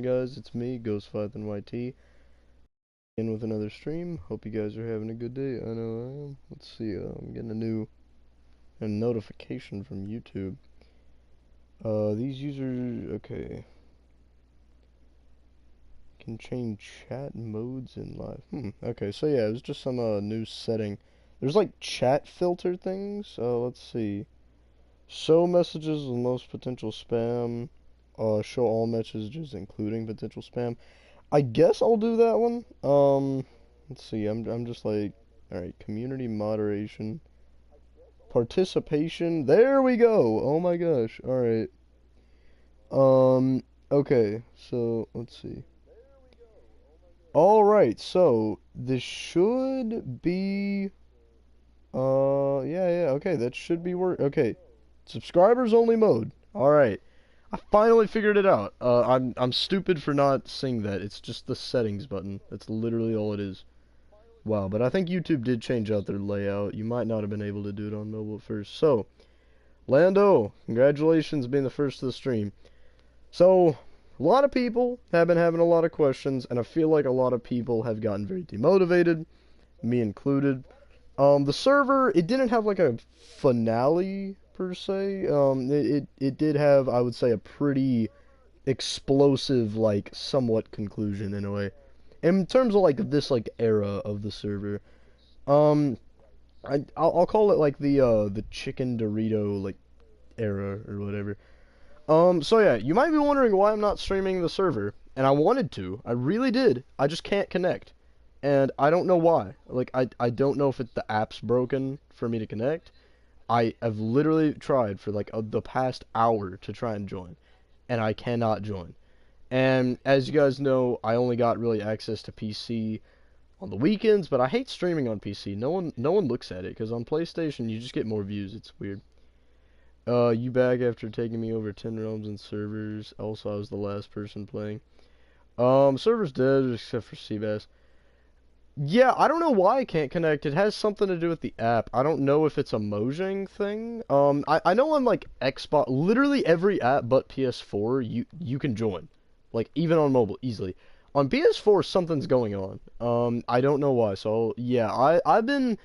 going, guys? It's me, Gohstleviathan YT, in with another stream. Hope you guys are having a good day. I know I am. Let's see. I'm getting a notification from YouTube. These users, okay, can change chat modes in live. Okay, so yeah, it was just some new setting. There's like chat filter things. Let's see. Show messages with most potential spam. Show all messages including potential spam. I guess I'll do that one. Let's see. I'm just like, all right, community moderation, participation. There we go. Oh my gosh. All right. Okay. So let's see. All right. So this should be. Yeah. Okay. That should be work. Okay. Subscribers only mode. All right. I finally figured it out. I'm stupid for not seeing that. It's just the settings button. That's literally all it is. Wow, but I think YouTube did change out their layout. You might not have been able to do it on mobile at first. So, Lando, congratulations being the first to the stream. So, a lot of people have been having a lot of questions, and I feel like a lot of people have gotten very demotivated, me included. The server, it didn't have like a finale per se. It did have, I would say, a pretty explosive, like, somewhat conclusion in a way. In terms of like this like era of the server, um, I'll call it like the chicken Dorito like era or whatever. So yeah, you might be wondering why I'm not streaming the server, and I wanted to, I really did. I just can't connect, and I don't know why. Like I don't know if the app's broken for me to connect. I have literally tried for like the past hour to try and join, and I cannot join. And as you guys know, I only got really access to PC on the weekends, but I hate streaming on PC. No one looks at it because on PlayStation you just get more views. It's weird. You back after taking me over 10 realms and servers. Also, I was the last person playing. Server's dead except for Seabass. Yeah, I don't know why I can't connect. It has something to do with the app. I don't know if it's a Mojang thing. I know on like Xbox, literally every app but PS4, you can join. Like even on mobile easily. On PS4 something's going on. I don't know why. So yeah, I've been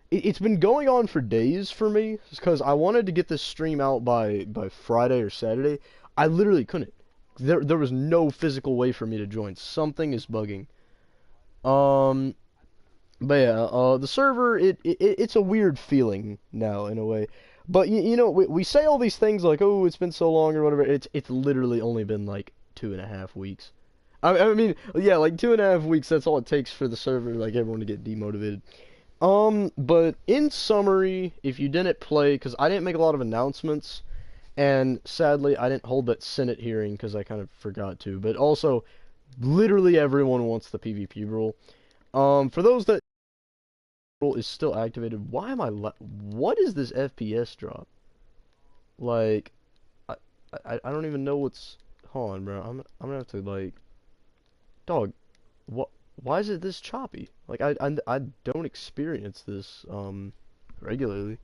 it's been going on for days for me because I wanted to get this stream out by Friday or Saturday. I literally couldn't. There was no physical way for me to join. Something is bugging. Um but yeah, the server it's a weird feeling now in a way. But you know, we say all these things like, oh, it's been so long or whatever. It's literally only been like 2.5 weeks. I mean, yeah, like 2.5 weeks. That's all it takes for the server, like everyone to get demotivated. But in summary, if you didn't play, because I didn't make a lot of announcements, and sadly I didn't hold that Senate hearing because I kind of forgot to. But also, literally everyone wants the PvP rule. For those that rule is still activated, why am I what is this FPS drop? Like, I, I don't even know what's. Hold on, bro. I'm gonna have to like, dog. What? Why is it this choppy? Like I don't experience this regularly.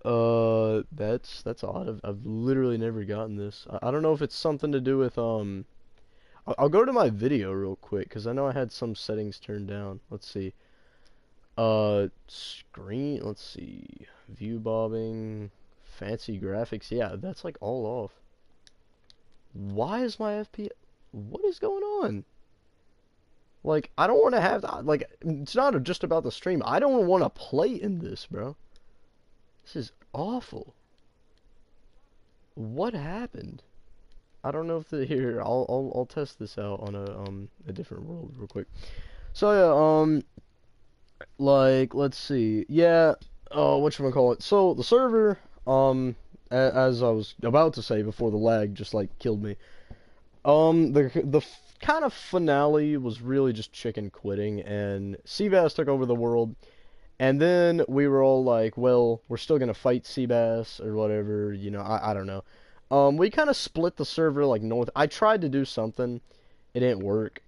That's odd. I've literally never gotten this. I don't know if it's something to do with I'll go to my video real quick because I know I had some settings turned down. Let's see. Screen. Let's see. View bobbing, fancy graphics. Yeah, that's like all off. Why is my FPS? What is going on? Like, I don't want to have that. Like, it's not just about the stream. I don't want to play in this, bro. This is awful. What happened? I don't know if here. I'll test this out on a different world real quick. So yeah, like let's see. Yeah, whatchamacallit. So the server, as I was about to say before the lag just like killed me. The kind of finale was really just chicken quitting, and Seabass took over the world, and then we were all like, well, we're still gonna fight Seabass or whatever, you know, I don't know. We kind of split the server like north. I tried to do something, it didn't work,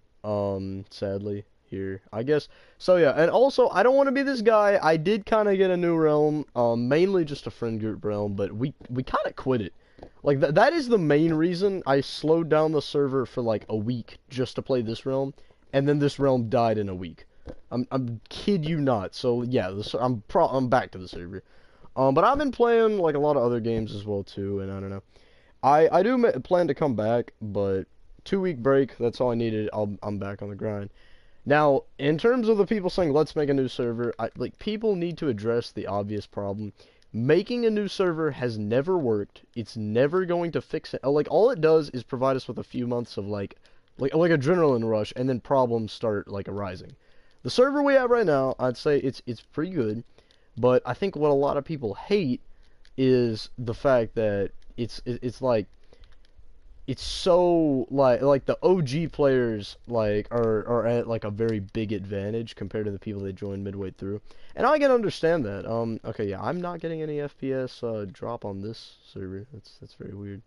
sadly, here, I guess. So yeah, and also, I don't want to be this guy. I did kind of get a new realm, mainly just a friend group realm, but we kind of quit it. Like that is the main reason I slowed down the server for like a week just to play this realm, and then this realm died in a week. I'm kid you not. So yeah, I'm back to the server. But I've been playing like a lot of other games as well too, and I don't know. I do plan to come back, but 2 week break. That's all I needed. I'm back on the grind. Now, in terms of the people saying let's make a new server, like people need to address the obvious problem. Making a new server has never worked. It's never going to fix it. Like all it does is provide us with a few months of like adrenaline rush, and then problems start like arising. The server we have right now, I'd say it's pretty good, but I think what a lot of people hate is the fact that it's like it's so like the OG players like are at like a very big advantage compared to the people that joined midway through. And I can understand that. Okay, yeah, I'm not getting any FPS drop on this server. That's very weird.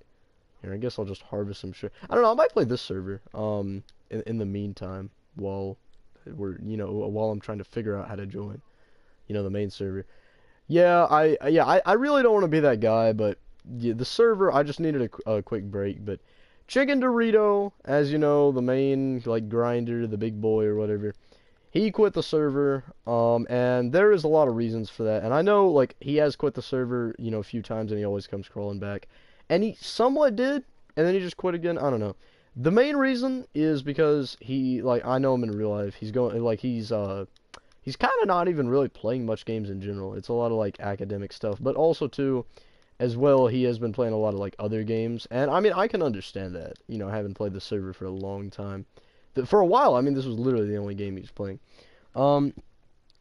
Here, I guess I'll just harvest some shit. I don't know, I might play this server in the meantime while while I'm trying to figure out how to join, the main server. Yeah, I really don't want to be that guy, but yeah, the server, I just needed a quick break. But Chicken Dorito, as you know, the main like grinder, the big boy or whatever, he quit the server. And there is a lot of reasons for that. And I know like he has quit the server, a few times, and he always comes crawling back. And he somewhat did, and then he just quit again. I don't know. The main reason is because he like I know him in real life. He's going like he's kind of not even really playing much games in general. It's a lot of like academic stuff, but also too, as well, he has been playing a lot of like other games, and I mean I can understand that. I haven't played the server for a long time. For a while, I mean this was literally the only game he's playing. Um,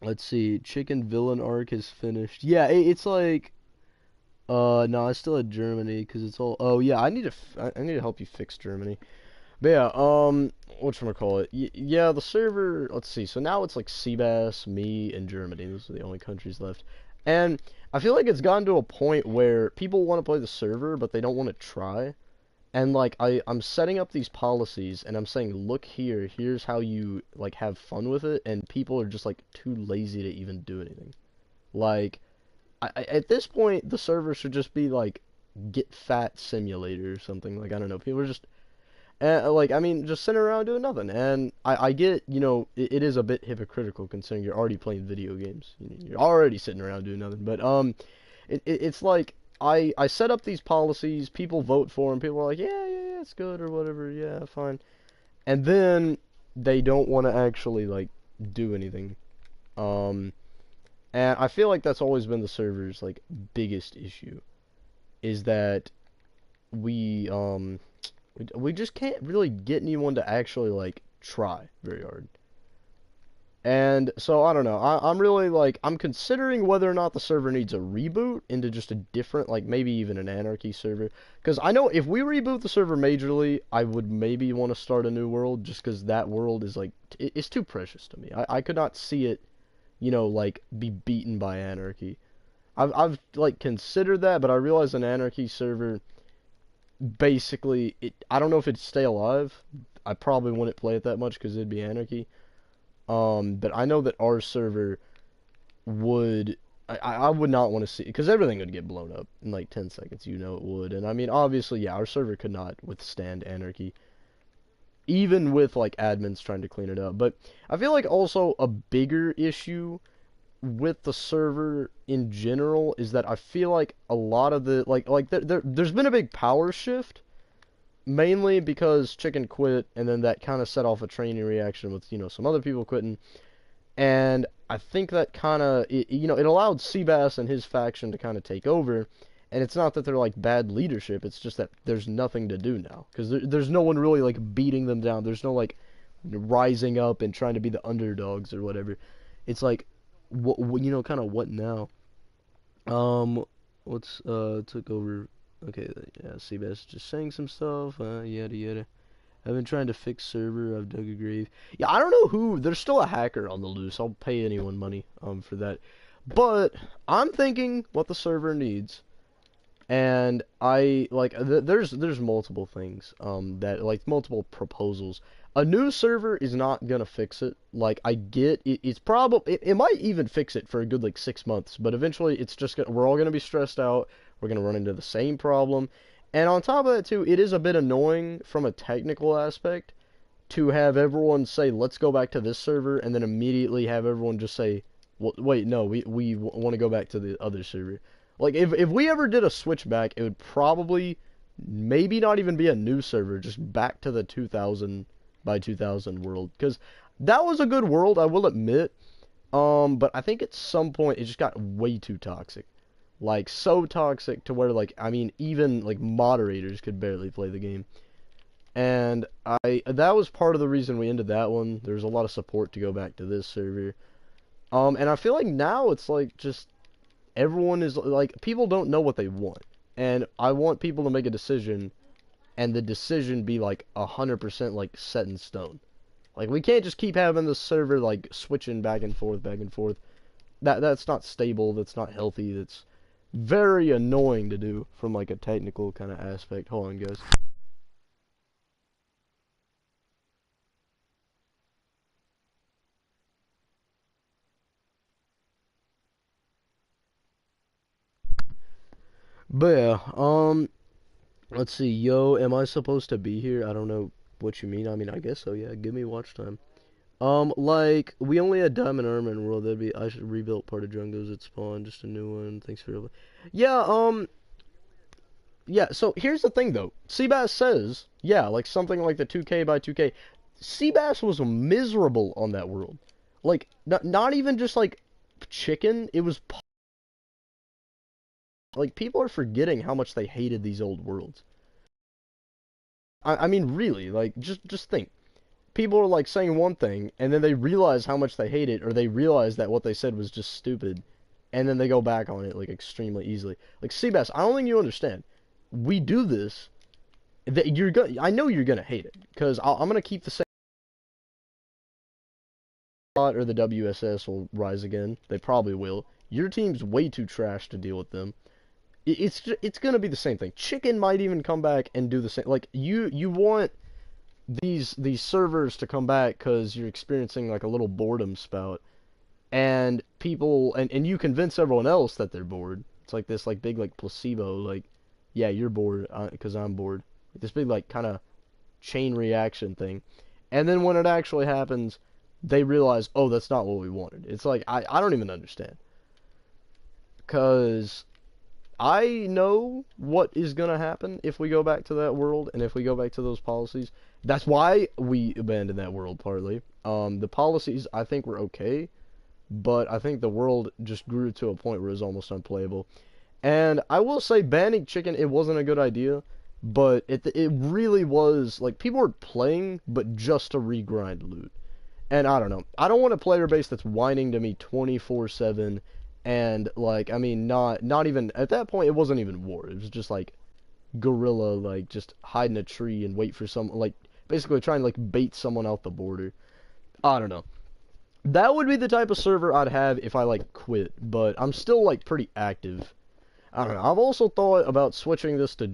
let's see, Chicken Villain arc is finished. Yeah, it's like no, I still had Germany because it's all. Oh yeah, I need to help you fix Germany. But yeah, whatchamacallit? Yeah, the server, let's see, so now it's like Seabass, me, and Germany. Those are the only countries left. And I feel like it's gotten to a point where people want to play the server, but they don't want to try. And like, I'm setting up these policies, and I'm saying, look here, here's how you, like, have fun with it, and people are just, like, too lazy to even do anything. Like, at this point, the server should just be, like, Get Fat Simulator or something. Like, I don't know, people are just like, I mean, just sitting around doing nothing. And I get, it is a bit hypocritical considering you're already playing video games. You're already sitting around doing nothing. But, it's like, I set up these policies, people vote for them, people are like, yeah, it's good or whatever, yeah, fine. And then they don't want to actually, like, do anything. And I feel like that's always been the server's, like, biggest issue. Is that we, we just can't really get anyone to actually, like, try very hard. And so, I don't know. I'm really, like, I'm considering whether or not the server needs a reboot into just a different, like, maybe even an anarchy server. Because I know if we reboot the server majorly, I would maybe want to start a new world, just because that world is, like, it's too precious to me. I could not see it, like, be beaten by anarchy. I've, like, considered that, but I realize an anarchy server basically, I don't know if it'd stay alive. I probably wouldn't play it that much because it'd be anarchy. But I know that our server would, I would not want to see, because everything would get blown up in like 10 seconds, it would. And I mean, obviously, yeah, our server could not withstand anarchy, even with like admins trying to clean it up. But I feel like also a bigger issue with the server in general is that I feel like a lot of the there's been a big power shift, mainly because Chicken quit, and then that kind of set off a training reaction with some other people quitting, and I think that kind of it allowed Seabass and his faction to kind of take over. And it's not that they're like bad leadership, it's just that there's nothing to do now because there's no one really like beating them down. There's no like rising up and trying to be the underdogs or whatever. It's like kind of what now? What's took over? Okay, yeah, Seabass just saying some stuff. Yada yada. I've been trying to fix server. I've dug a grave. Yeah, I don't know who. There's still a hacker on the loose. I'll pay anyone money for that. But I'm thinking what the server needs, and I like there's multiple things that like multiple proposals. A new server is not gonna fix it. Like I get it, it's probably it might even fix it for a good like 6 months, but eventually it's just we're all gonna be stressed out. We're gonna run into the same problem, And on top of that too, it is a bit annoying from a technical aspect to have everyone say, "Let's go back to this server," and then immediately have everyone just say, well, "Wait, no, we want to go back to the other server." Like if we ever did a switch back, it would probably maybe not even be a new server, just back to the 2000 by 2000 world, because that was a good world, I will admit. But I think at some point it just got way too toxic. Like so toxic to where like I mean even like moderators could barely play the game. And that was part of the reason we ended that one. There's a lot of support to go back to this server. And I feel like now it's like just everyone is like people don't know what they want. And I want people to make a decision and the decision be like 100% like set in stone. Like we can't just keep having the server like switching back and forth, back and forth. That's not stable, that's not healthy, that's very annoying to do from like a technical kind of aspect. Hold on, guys. But yeah, let's see. Yo, am I supposed to be here? I don't know what you mean. I mean, I guess so. Yeah, give me watch time. Like we only had diamond armor in the world. That'd be I should rebuild part of Jungos at spawn. Just a new one. Thanks for. Yeah. Yeah. So here's the thing though. Seabass says, yeah, like something like the 2K by 2K. Seabass was miserable on that world. Like not even just like chicken. It was like people are forgetting how much they hated these old worlds. I mean, really, like just think. People are like saying one thing, and then they realize how much they hate it, or they realize that what they said was just stupid, and then they go back on it like extremely easily. Like Seabass, I don't think you understand. We do this. That you're gonna. I know you're gonna hate it because I'm gonna keep the same. Or the WSS will rise again. They probably will. Your team's way too trash to deal with them. It's gonna be the same thing. Chicken might even come back and do the same. Like you want these servers to come back because you're experiencing like a little boredom spout, and people and you convince everyone else that they're bored. It's like this like big like placebo like, yeah, you're bored because I'm bored. This big like kind of chain reaction thing, and then when it actually happens, they realize, oh, that's not what we wanted. It's like I don't even understand because I know what is going to happen if we go back to that world and if we go back to those policies. That's why we abandoned that world, partly. The policies, I think, were okay, but I think the world just grew to a point where it was almost unplayable. And I will say, banning chicken, it wasn't a good idea, but it really was, like, people were playing, but just to regrind loot. And I don't know. I don't want a player base that's whining to me 24/7 and like I mean not even at that point it wasn't even war. It was just like guerrilla like just hide in a tree and wait for some like basically trying to like bait someone out the border. I don't know. That would be the type of server I'd have if I like quit, but I'm still like pretty active. I don't know. I've also thought about switching this to